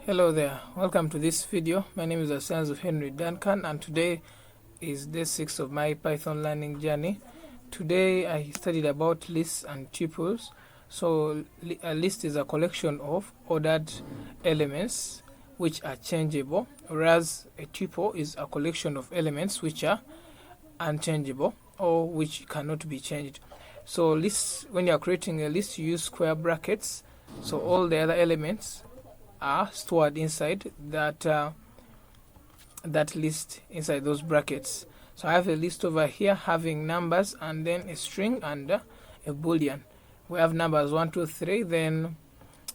Hello there, welcome to this video. My name is the Sons of Henry Duncan, and today is day 6 of my Python learning journey. Today I studied about lists and tuples. So a list is a collection of ordered elements which are changeable, whereas a tuple is a collection of elements which are unchangeable or which cannot be changed. So lists, when you are creating a list, you use square brackets, so all the other elements are stored inside that list, inside those brackets. So I have a list over here having numbers and then a string and a boolean. We have numbers 1 2 3, then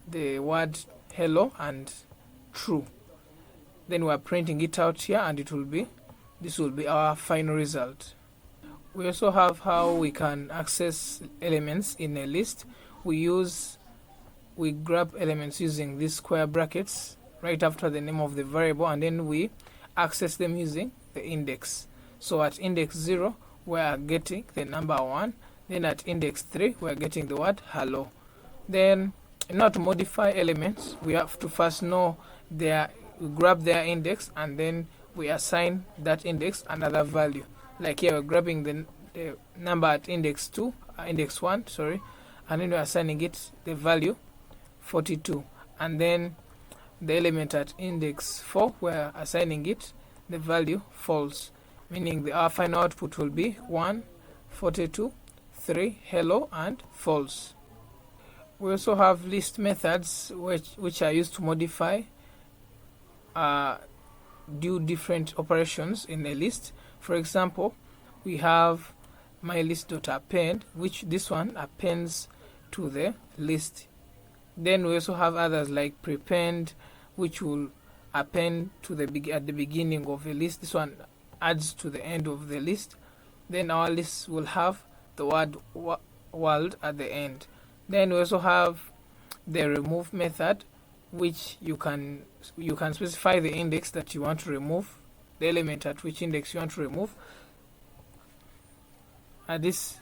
the word hello and true. Then we are printing it out here, and this will be our final result. We also have how we can access elements in a list. We grab elements using these square brackets right after the name of the variable, and then we access them using the index. So at index 0 we are getting the number 1, then at index 3 we are getting the word hello. Then in order to modify elements, we have to first know we grab their index, and then we assign that index another value. Like here we're grabbing the number at index 1, and then we're assigning it the value 42, and then the element at index 4 we're assigning it the value false, meaning our final output will be 1, 42, 3, hello and false. We also have list methods which are used to modify do different operations in a list. For example, we have mylist.append, which this one appends to the list. Then we also have others like prepend, which will append to at the beginning of a list. This one adds to the end of the list. Then our list will have the word world at the end. Then we also have the remove method, which you can specify the index that you want to remove, the element at which index you want to remove. At this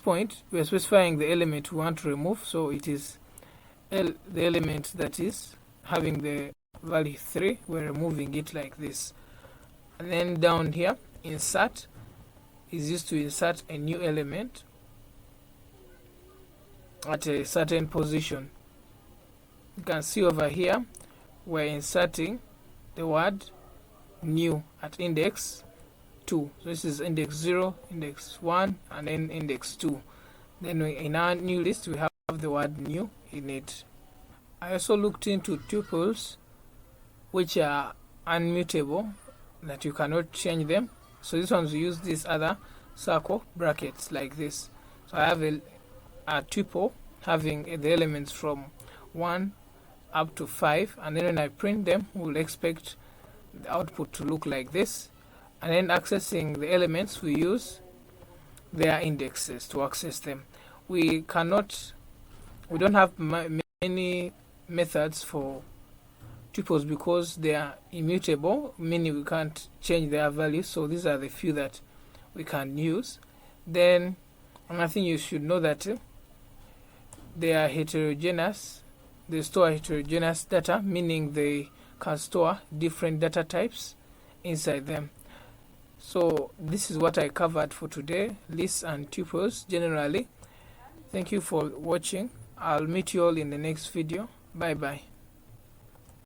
point, we are specifying the element we want to remove, so it is the element that is having the value 3, we're removing it like this. And then down here, insert is used to insert a new element at a certain position. You can see over here we're inserting the word new at index 2. So this is index 0, index 1, and then index 2. Then in our new list we have the word new in it. I also looked into tuples, which are unmutable, that you cannot change them. So these ones we use these other circle brackets like this. So I have a tuple having the elements from 1 up to 5, and then when I print them, we'll expect the output to look like this. And then accessing the elements, we use their indexes to access them. We don't have many methods for tuples because they are immutable, meaning we can't change their values. So these are the few that we can use. Then another thing you should know that they are heterogeneous. They store heterogeneous data, meaning they can store different data types inside them. So this is what I covered for today, lists and tuples generally. Thank you for watching. I'll meet you all in the next video. Bye bye.